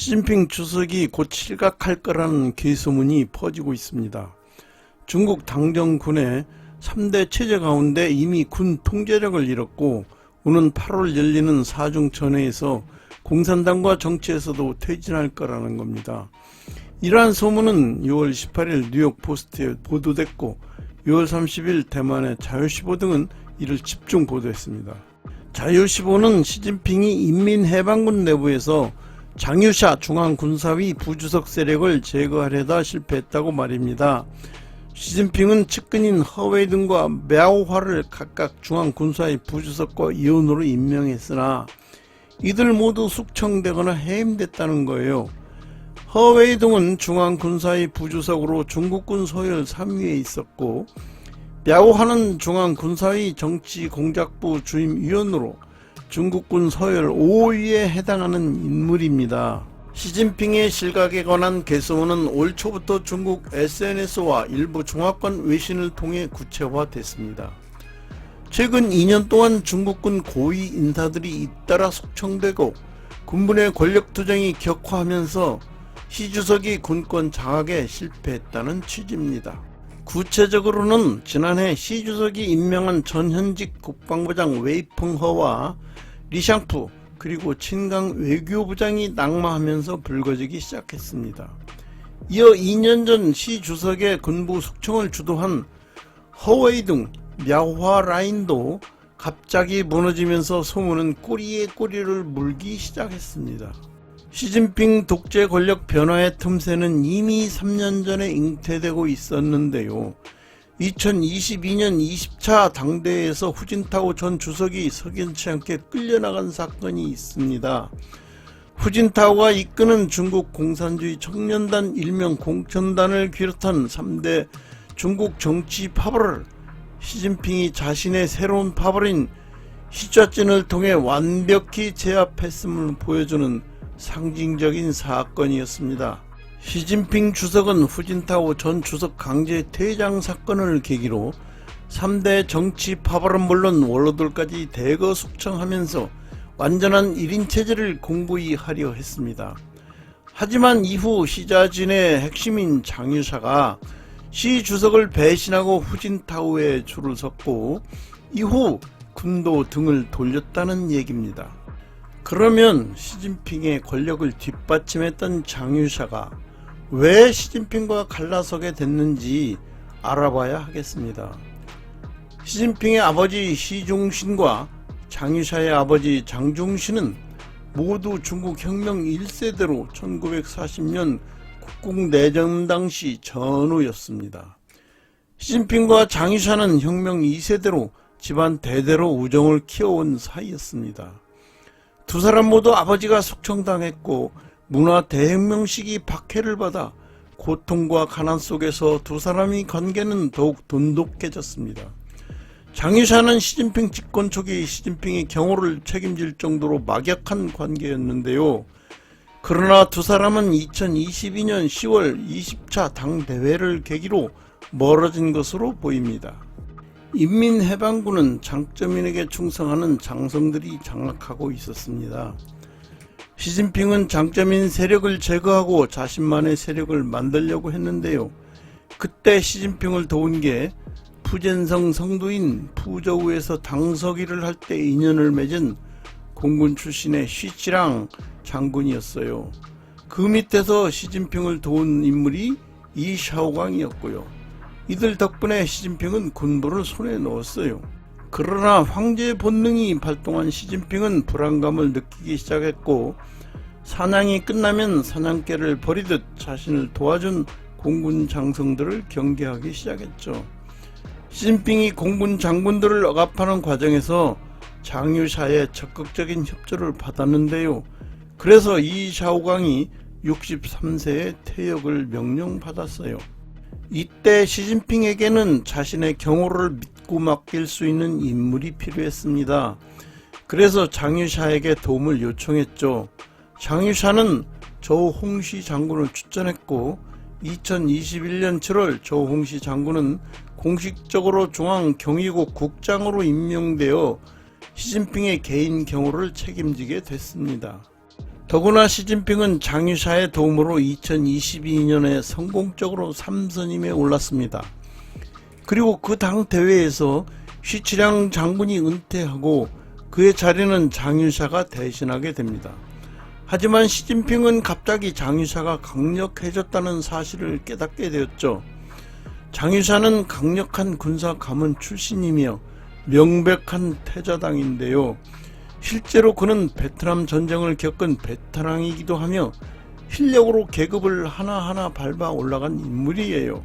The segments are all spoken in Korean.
시진핑 주석이 곧 실각할 거라는 괴소문이 퍼지고 있습니다. 중국 당정군의 3대 체제 가운데 이미 군 통제력을 잃었고 오는 8월 열리는 사중전회에서 공산당과 정치에서도 퇴진할 거라는 겁니다. 이러한 소문은 6월 18일 뉴욕 포스트에 보도됐고 6월 30일 대만의 자유시보 등은 이를 집중 보도했습니다. 자유시보는 시진핑이 인민해방군 내부에서 장유샤 중앙군사위 부주석 세력을 제거하려다 실패했다고 말입니다. 시진핑은 측근인 허웨이 등과 мя오화를 각각 중앙군사위 부주석과 이원으로 임명했으나 이들 모두 숙청되거나 해임됐다는 거예요. 허웨이 등은 중앙군사위 부주석으로 중국군 서열 3위에 있었고 мя오화는 중앙군사위 정치공작부 주임위원으로 중국군 서열 5위에 해당하는 인물입니다. 시진핑의 실각에 관한 괴소문은 올 초부터 중국 SNS와 일부 중화권 외신을 통해 구체화됐습니다. 최근 2년 동안 중국군 고위 인사들이 잇따라 숙청되고 군부의 권력투쟁이 격화하면서 시 주석이 군권 장악에 실패했다는 취지입니다. 구체적으로는 지난해 시 주석이 임명한 전현직 국방부장 웨이펑허와 리샹푸 그리고 친강 외교부장이 낙마하면서 불거지기 시작했습니다. 이어 2년 전 시 주석의 군부 숙청을 주도한 허웨이 등 мя오화 라인도 갑자기 무너지면서 소문은 꼬리에 꼬리를 물기 시작했습니다. 시진핑 독재 권력 변화의 틈새는 이미 3년 전에 잉태되고 있었는데요. 2022년 20차 당대회에서 후진타오 전 주석이 석연치 않게 끌려나간 사건이 있습니다. 후진타오가 이끄는 중국 공산주의 청년단 일명 공천단을 비롯한 3대 중국 정치 파벌을 시진핑이 자신의 새로운 파벌인 시좌진을 통해 완벽히 제압했음을 보여주는 상징적인 사건이었습니다. 시진핑 주석은 후진타오 전 주석 강제 퇴장 사건을 계기로 3대 정치 파벌은 물론 원로들까지 대거 숙청하면서 완전한 1인 체제를 공고히 하려 했습니다. 하지만 이후 시좌진의 핵심인 장유샤가 시 주석을 배신하고 후진타오에 줄을 섰고 이후 군도 등을 돌렸다는 얘기입니다. 그러면 시진핑의 권력을 뒷받침했던 장유샤가 왜 시진핑과 갈라서게 됐는지 알아봐야 하겠습니다. 시진핑의 아버지 시중신과 장유샤의 아버지 장중신은 모두 중국 혁명 1세대로 1940년 국국내전 당시 전우였습니다. 시진핑과 장유샤는 혁명 2세대로 집안 대대로 우정을 키워온 사이였습니다. 두 사람 모두 아버지가 숙청당했고 문화 대혁명 시기 박해를 받아 고통과 가난 속에서 두 사람의 관계는 더욱 돈독해졌습니다. 장유샤는 시진핑 집권 초기 시진핑의 경호를 책임질 정도로 막역한 관계였는데요. 그러나 두 사람은 2022년 10월 20차 당대회를 계기로 멀어진 것으로 보입니다. 인민해방군은 장쩌민에게 충성하는 장성들이 장악하고 있었습니다. 시진핑은 장쩌민 세력을 제거하고 자신만의 세력을 만들려고 했는데요. 그때 시진핑을 도운 게 푸젠성 성도인 푸저우에서 당서기를 할 때 인연을 맺은 공군 출신의 쉬치랑 장군이었어요. 그 밑에서 시진핑을 도운 인물이 이샤오광이었고요. 이들 덕분에 시진핑은 군부를 손에 넣었어요. 그러나 황제의 본능이 발동한 시진핑은 불안감을 느끼기 시작했고 사냥이 끝나면 사냥개를 버리듯 자신을 도와준 공군 장성들을 경계하기 시작했죠. 시진핑이 공군 장군들을 억압하는 과정에서 장유샤의 적극적인 협조를 받았는데요. 그래서 이 샤오광이 63세에 퇴역을 명령받았어요. 이때 시진핑에게는 자신의 경호를 믿고 맡길 수 있는 인물이 필요했습니다. 그래서 장유샤에게 도움을 요청했죠. 장유샤는 조홍시 장군을 추천했고 2021년 7월 조홍시 장군은 공식적으로 중앙경위국 국장으로 임명되어 시진핑의 개인 경호를 책임지게 됐습니다. 더구나 시진핑은 장유샤의 도움으로 2022년에 성공적으로 3선임에 올랐습니다. 그리고 그 당 대회에서 쉬치량 장군이 은퇴하고 그의 자리는 장유샤가 대신하게 됩니다. 하지만 시진핑은 갑자기 장유샤가 강력해졌다는 사실을 깨닫게 되었죠. 장유샤는 강력한 군사 가문 출신이며 명백한 태자당인데요. 실제로 그는 베트남 전쟁을 겪은 베테랑이기도 하며 실력으로 계급을 하나하나 밟아 올라간 인물이에요.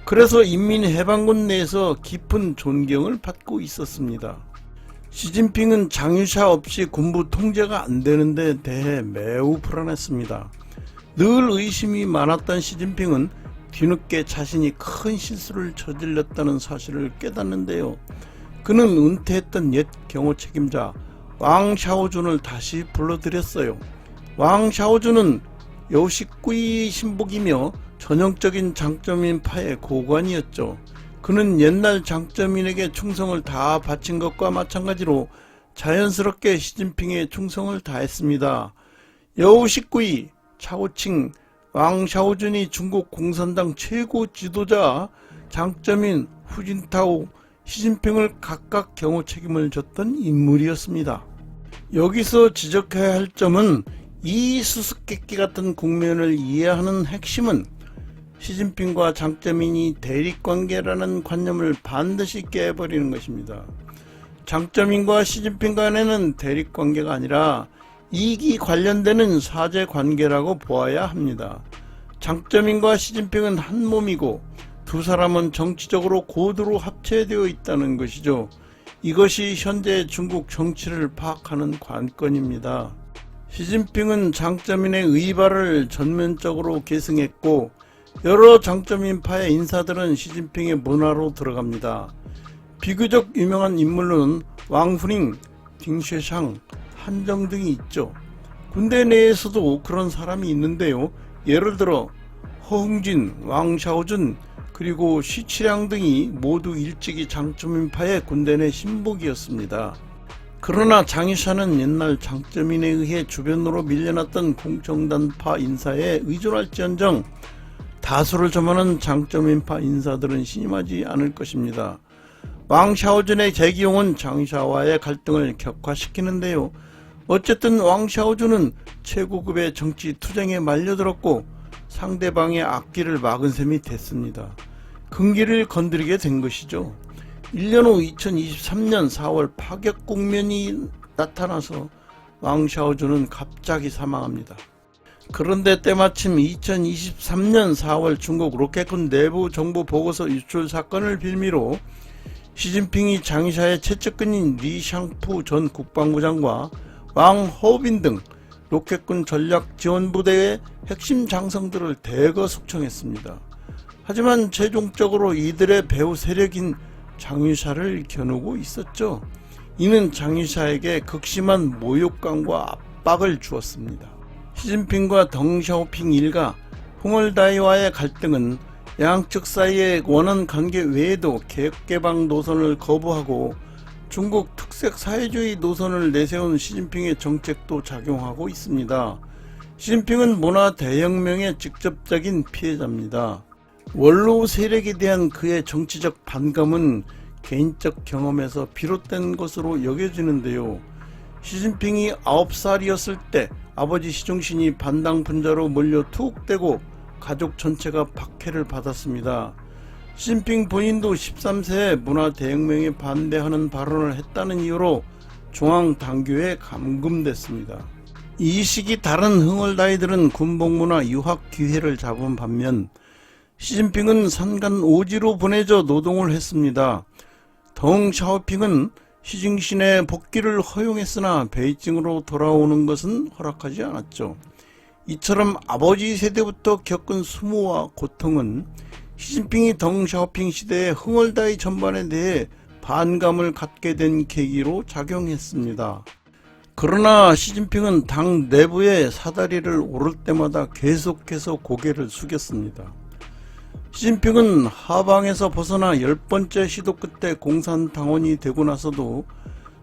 그래서 인민해방군 내에서 깊은 존경을 받고 있었습니다. 시진핑은 장유샤 없이 군부 통제가 안 되는 데 대해 매우 불안했습니다. 늘 의심이 많았던 시진핑은 뒤늦게 자신이 큰 실수를 저질렀다는 사실을 깨닫는데요. 그는 은퇴했던 옛 경호 책임자 왕 샤오준을 다시 불러들였어요. 왕 샤오준은 여우식구이 신복이며 전형적인 장쩌민파의 고관이었죠. 그는 옛날 장쩌민에게 충성을 다 바친 것과 마찬가지로 자연스럽게 시진핑에 충성을 다했습니다. 여우식구이, 차오칭, 왕 샤오준이 중국 공산당 최고 지도자 장쩌민, 후진타오, 시진핑을 각각 경호 책임을 졌던 인물이었습니다. 여기서 지적해야 할 점은 이 수수께끼 같은 국면을 이해하는 핵심은 시진핑과 장쩌민이 대립관계라는 관념을 반드시 깨버리는 것입니다. 장쩌민과 시진핑 간에는 대립관계가 아니라 이익이 관련되는 사제관계라고 보아야 합니다. 장쩌민과 시진핑은 한 몸이고 두 사람은 정치적으로 고도로 합체되어 있다는 것이죠. 이것이 현재 중국 정치를 파악하는 관건입니다. 시진핑은 장쩌민의 의발을 전면적으로 계승했고 여러 장쩌민파의 인사들은 시진핑의 문화로 들어갑니다. 비교적 유명한 인물로는 왕후닝, 딩쉐샹, 한정 등이 있죠. 군대 내에서도 그런 사람이 있는데요. 예를 들어 허흥진, 왕샤오준, 그리고 쉬치량 등이 모두 일찍이 장쩌민파의 군대 내 신복이었습니다. 그러나 장유샤는 옛날 장쩌민에 의해 주변으로 밀려났던 공청단파 인사에 의존할지언정 다수를 점하는 장쩌민파 인사들은 신임하지 않을 것입니다. 왕 샤오준의 재기용은 장유샤와의 갈등을 격화시키는데요. 어쨌든 왕 샤오준은 최고급의 정치 투쟁에 말려들었고 상대방의 앞길을 막은 셈이 됐습니다. 근기를 건드리게 된 것이죠. 1년 후 2023년 4월 파격 국면이 나타나서 왕 샤오준은 갑자기 사망합니다. 그런데 때마침 2023년 4월 중국 로켓군 내부 정보 보고서 유출 사건을 빌미로 시진핑이 장유샤의 최측근인 리샹푸 전 국방부장과 왕 허빈 등 로켓군 전략지원부대의 핵심 장성들을 대거 숙청했습니다. 하지만 최종적으로 이들의 배후 세력인 장유샤를 겨누고 있었죠. 이는 장유샤에게 극심한 모욕감과 압박을 주었습니다. 시진핑과 덩샤오핑 일가, 홍얼다이와의 갈등은 양측 사이의 원한 관계 외에도 개혁개방 노선을 거부하고 중국 특색 사회주의 노선을 내세운 시진핑의 정책도 작용하고 있습니다. 시진핑은 문화 대혁명의 직접적인 피해자입니다. 원로 세력에 대한 그의 정치적 반감은 개인적 경험에서 비롯된 것으로 여겨지는데요. 시진핑이 9살이었을 때 아버지 시중신이 반당 분자로 몰려 투옥되고 가족 전체가 박해를 받았습니다. 시진핑 본인도 13세에 문화 대혁명에 반대하는 발언을 했다는 이유로 중앙당교에 감금됐습니다. 이 시기 다른 흥얼다이들은 군복무나 유학 기회를 잡은 반면 시진핑은 산간 오지로 보내져 노동을 했습니다. 덩샤오핑은 시중신의 복귀를 허용했으나 베이징으로 돌아오는 것은 허락하지 않았죠. 이처럼 아버지 세대부터 겪은 수모와 고통은 시진핑이 덩샤오핑 시대의 흥얼다이 전반에 대해 반감을 갖게 된 계기로 작용했습니다. 그러나 시진핑은 당 내부의 사다리를 오를 때마다 계속해서 고개를 숙였습니다. 시진핑은 하방에서 벗어나 10번째 시도 끝에 공산당원이 되고 나서도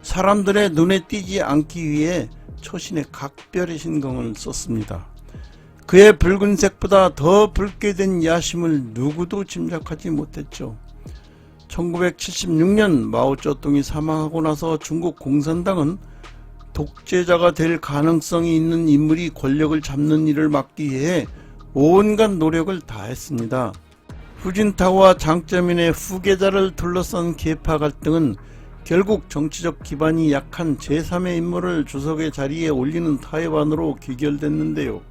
사람들의 눈에 띄지 않기 위해 처신의 각별의 신경을 썼습니다. 그의 붉은색보다 더 붉게 된 야심을 누구도 짐작하지 못했죠. 1976년 마오쩌둥이 사망하고 나서 중국 공산당은 독재자가 될 가능성이 있는 인물이 권력을 잡는 일을 막기 위해 온갖 노력을 다했습니다. 후진타오와 장쩌민의 후계자를 둘러싼 계파 갈등은 결국 정치적 기반이 약한 제3의 인물을 주석의 자리에 올리는 타이완으로 귀결됐는데요.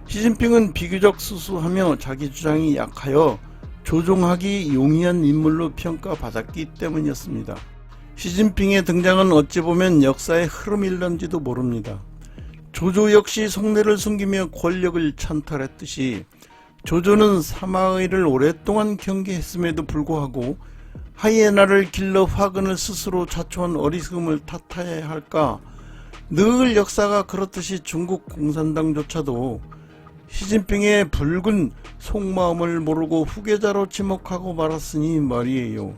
시진핑은 비교적 수수하며 자기 주장이 약하여 조종하기 용이한 인물로 평가받았기 때문이었습니다. 시진핑의 등장은 어찌 보면 역사의 흐름일런지도 모릅니다. 조조 역시 속내를 숨기며 권력을 찬탈했듯이 조조는 사마의를 오랫동안 경계했음에도 불구하고 하이에나를 길러 화근을 스스로 자초한 어리석음을 탓해야 할까? 늘 역사가 그렇듯이 중국 공산당조차도 시진핑의 붉은 속마음을 모르고 후계자로 지목하고 말았으니 말이에요.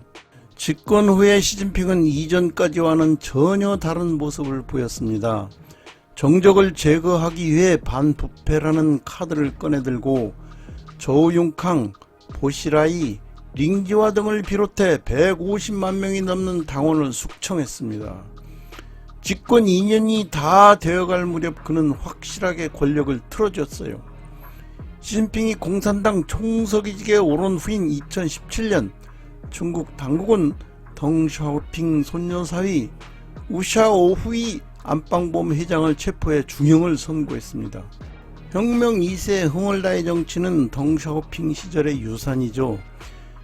집권 후에 시진핑은 이전까지와는 전혀 다른 모습을 보였습니다. 정적을 제거하기 위해 반부패라는 카드를 꺼내들고 저우융캉, 보시라이, 링지와 등을 비롯해 150만 명이 넘는 당원을 숙청했습니다. 집권 2년이 다 되어갈 무렵 그는 확실하게 권력을 틀어줬어요. 시진핑이 공산당 총서기직에 오른 후인 2017년 중국 당국은 덩샤오핑 손녀사위 우샤오후이 안방범 회장을 체포해 중형을 선고했습니다. 혁명 2세 흥얼다이 정치는 덩샤오핑 시절의 유산이죠.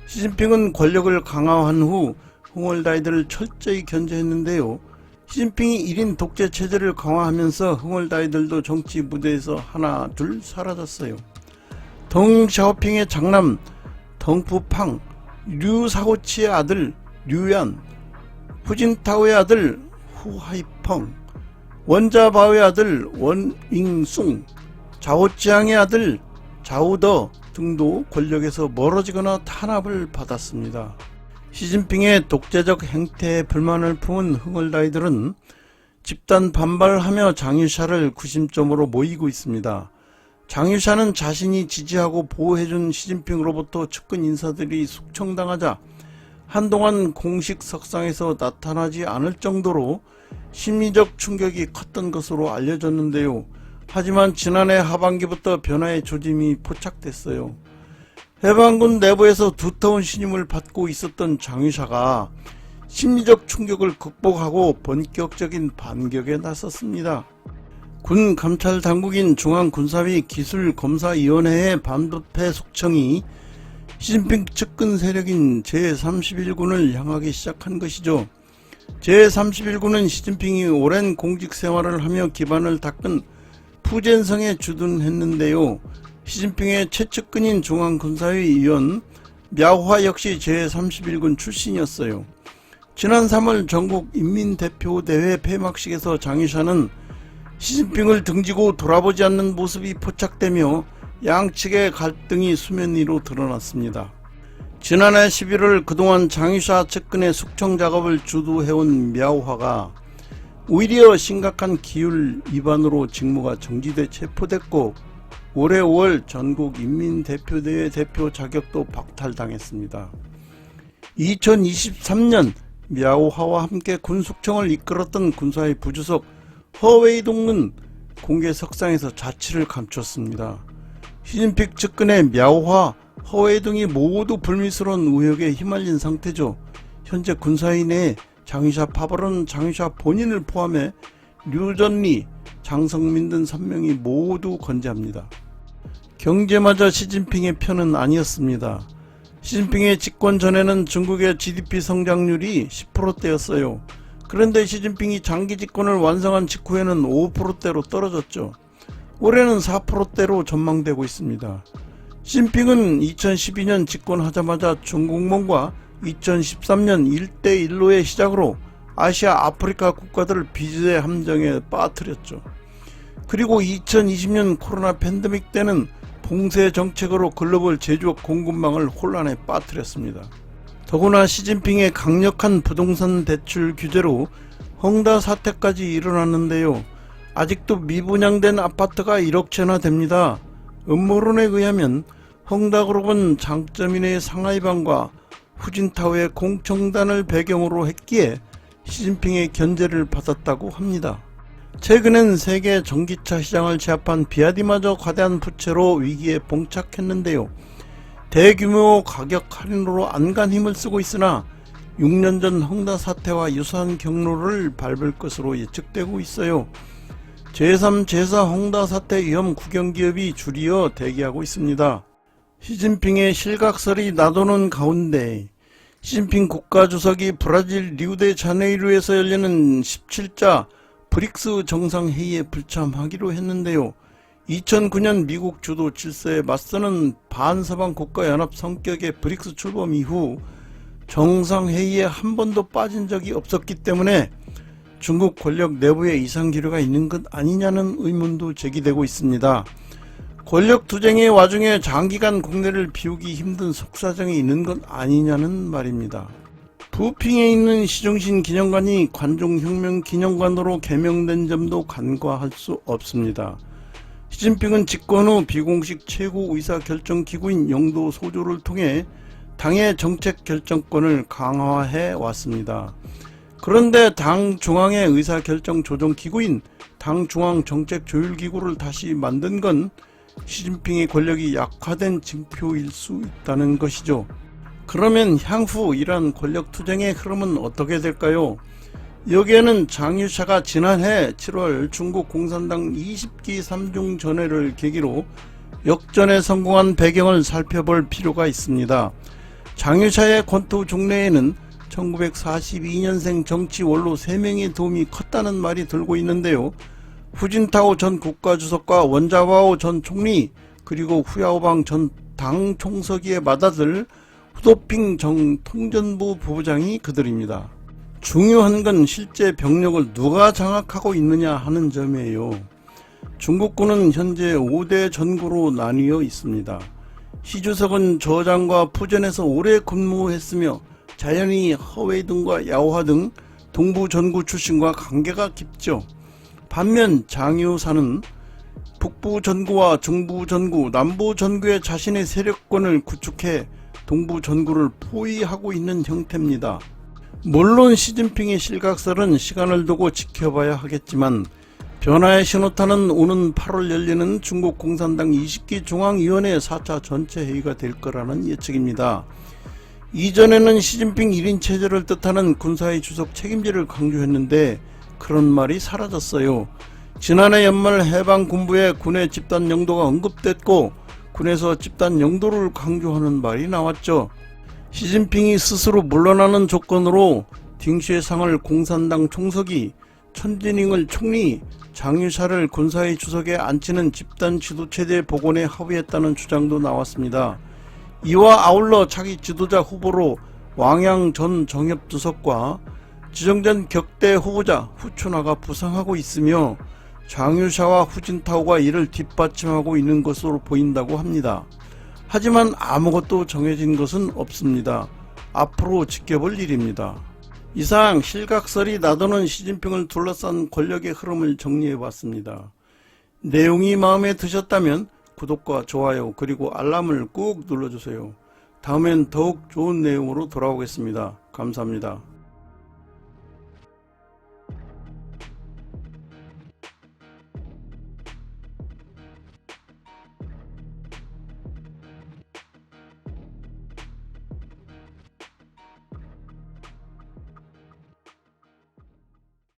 시진핑은 권력을 강화한 후 흥얼다이들을 철저히 견제했는데요. 시진핑이 1인 독재 체제를 강화하면서 흥얼다이들도 정치 무대에서 하나 둘 사라졌어요. 덩샤오핑의 장남 덩푸팡, 류사오치의 아들 류얀, 후진타오의 아들 후하이펑, 원자바오의 아들 원잉숭, 자오지앙의 아들 자오더 등도 권력에서 멀어지거나 탄압을 받았습니다. 시진핑의 독재적 행태에 불만을 품은 흥얼다이들은 집단 반발하며 장유샤를 구심점으로 모이고 있습니다. 장유샤는 자신이 지지하고 보호해준 시진핑으로부터 측근 인사들이 숙청당하자 한동안 공식 석상에서 나타나지 않을 정도로 심리적 충격이 컸던 것으로 알려졌는데요. 하지만 지난해 하반기부터 변화의 조짐이 포착됐어요. 해방군 내부에서 두터운 신임을 받고 있었던 장유샤가 심리적 충격을 극복하고 본격적인 반격에 나섰습니다. 군 감찰 당국인 중앙군사위 기술검사위원회의 반부패 숙청이 시진핑 측근 세력인 제31군을 향하기 시작한 것이죠. 제31군은 시진핑이 오랜 공직 생활을 하며 기반을 닦은 푸젠성에 주둔했는데요. 시진핑의 최측근인 중앙군사위 위원 мя오화 역시 제31군 출신이었어요. 지난 3월 전국인민대표대회 폐막식에서 장유샤는 시진핑을 등지고 돌아보지 않는 모습이 포착되며 양측의 갈등이 수면 위로 드러났습니다. 지난해 11월 그동안 장유샤 측근의 숙청 작업을 주도해온 мя오화가 오히려 심각한 기율 위반으로 직무가 정지돼 체포됐고 올해 5월 전국인민대표대회 대표 자격도 박탈당했습니다. 2023년 мя오화와 함께 군숙청을 이끌었던 군사위 부주석 허웨이동은 공개 석상에서 자취를 감췄습니다. 시진핑 측근의 мя오화, 허웨이동이 모두 불미스러운 의혹에 휘말린 상태죠. 현재 군사위 내에 장유샤 파벌은 장유샤 본인을 포함해 류전리, 장성민 등 3명이 모두 건재합니다. 경제마저 시진핑의 편은 아니었습니다. 시진핑의 집권 전에는 중국의 GDP 성장률이 10%대였어요. 그런데 시진핑이 장기 집권을 완성한 직후에는 5%대로 떨어졌죠. 올해는 4%대로 전망되고 있습니다. 시진핑은 2012년 집권하자마자 중국몽과 2013년 1대1로의 시작으로 아시아 아프리카 국가들을 비제 함정에 빠뜨렸죠. 그리고 2020년 코로나 팬데믹 때는 봉쇄 정책으로 글로벌 제조업 공급망을 혼란에 빠뜨렸습니다. 더구나 시진핑의 강력한 부동산 대출 규제로 헝다 사태까지 일어났는데요. 아직도 미분양된 아파트가 1억 채나 됩니다. 음모론에 의하면 헝다그룹은 장점인의 상하이방과 후진타오의 공청단을 배경으로 했기에 시진핑의 견제를 받았다고 합니다. 최근엔 세계 전기차 시장을 제압한 비아디마저 과대한 부채로 위기에 봉착했는데요. 대규모 가격 할인으로 안간 힘을 쓰고 있으나 6년 전 헝다 사태와 유사한 경로를 밟을 것으로 예측되고 있어요. 제3, 제4 헝다 사태 위험 국영기업이 줄이어 대기하고 있습니다. 시진핑의 실각설이 나도는 가운데 시진핑 국가주석이 브라질 리우데자네이루에서 열리는 17자 브릭스 정상회의에 불참하기로 했는데요. 2009년 미국 주도 질서에 맞서는 반서방 국가연합 성격의 브릭스 출범 이후 정상회의에 한 번도 빠진 적이 없었기 때문에 중국 권력 내부에 이상기류가 있는 것 아니냐는 의문도 제기되고 있습니다. 권력 투쟁의 와중에 장기간 국내를 비우기 힘든 속사정이 있는 것 아니냐는 말입니다. 부핑에 있는 시중신 기념관이 관종혁명 기념관으로 개명된 점도 간과할 수 없습니다. 시진핑은 집권 후 비공식 최고 의사결정기구인 영도 소조를 통해 당의 정책 결정권을 강화해 왔습니다. 그런데 당 중앙의 의사결정 조정기구인 당중앙정책조율기구를 다시 만든 건 시진핑의 권력이 약화된 징표일 수 있다는 것이죠. 그러면 향후 이러한 권력투쟁의 흐름은 어떻게 될까요? 여기에는 장유샤가 지난해 7월 중국 공산당 20기 3중 전회를 계기로 역전에 성공한 배경을 살펴볼 필요가 있습니다. 장유샤의 권투 중례에는 1942년생 정치 원로 3명의 도움이 컸다는 말이 돌고 있는데요. 후진타오 전 국가주석과 원자바오 전 총리 그리고 후야오방 전 당 총서기의 맏아들 후도핑 정 통전부 부부장이 그들입니다. 중요한 건 실제 병력을 누가 장악하고 있느냐 하는 점이에요. 중국군은 현재 5대 전구로 나뉘어 있습니다. 시 주석은 저장과 푸전에서 오래 근무했으며 자연히 허웨이등과 야오하 등 동부 전구 출신과 관계가 깊죠. 반면 장유사는 북부 전구와 중부 전구, 남부 전구에 자신의 세력권을 구축해 동부 전구를 포위하고 있는 형태입니다. 물론 시진핑의 실각설은 시간을 두고 지켜봐야 하겠지만 변화의 신호탄은 오는 8월 열리는 중국 공산당 20기 중앙위원회 4차 전체회의가 될 거라는 예측입니다. 이전에는 시진핑 1인 체제를 뜻하는 군사의 주석 책임제를 강조했는데 그런 말이 사라졌어요. 지난해 연말 해방군부에 군의 집단 영도가 언급됐고 군에서 집단 영도를 강조하는 말이 나왔죠. 시진핑이 스스로 물러나는 조건으로 딩쉐상을 공산당 총서기, 천진잉을 총리, 장유샤를 군사의 주석에 앉히는 집단 지도체제 복원에 합의했다는 주장도 나왔습니다. 이와 아울러 차기 지도자 후보로 왕양 전 정협주석과 지정된 격대 후보자 후춘화가 부상하고 있으며 장유샤와 후진타오가 이를 뒷받침하고 있는 것으로 보인다고 합니다. 하지만 아무것도 정해진 것은 없습니다. 앞으로 지켜볼 일입니다. 이상 실각설이 나도는 시진핑을 둘러싼 권력의 흐름을 정리해봤습니다. 내용이 마음에 드셨다면 구독과 좋아요 그리고 알람을 꾹 눌러주세요. 다음엔 더욱 좋은 내용으로 돌아오겠습니다. 감사합니다.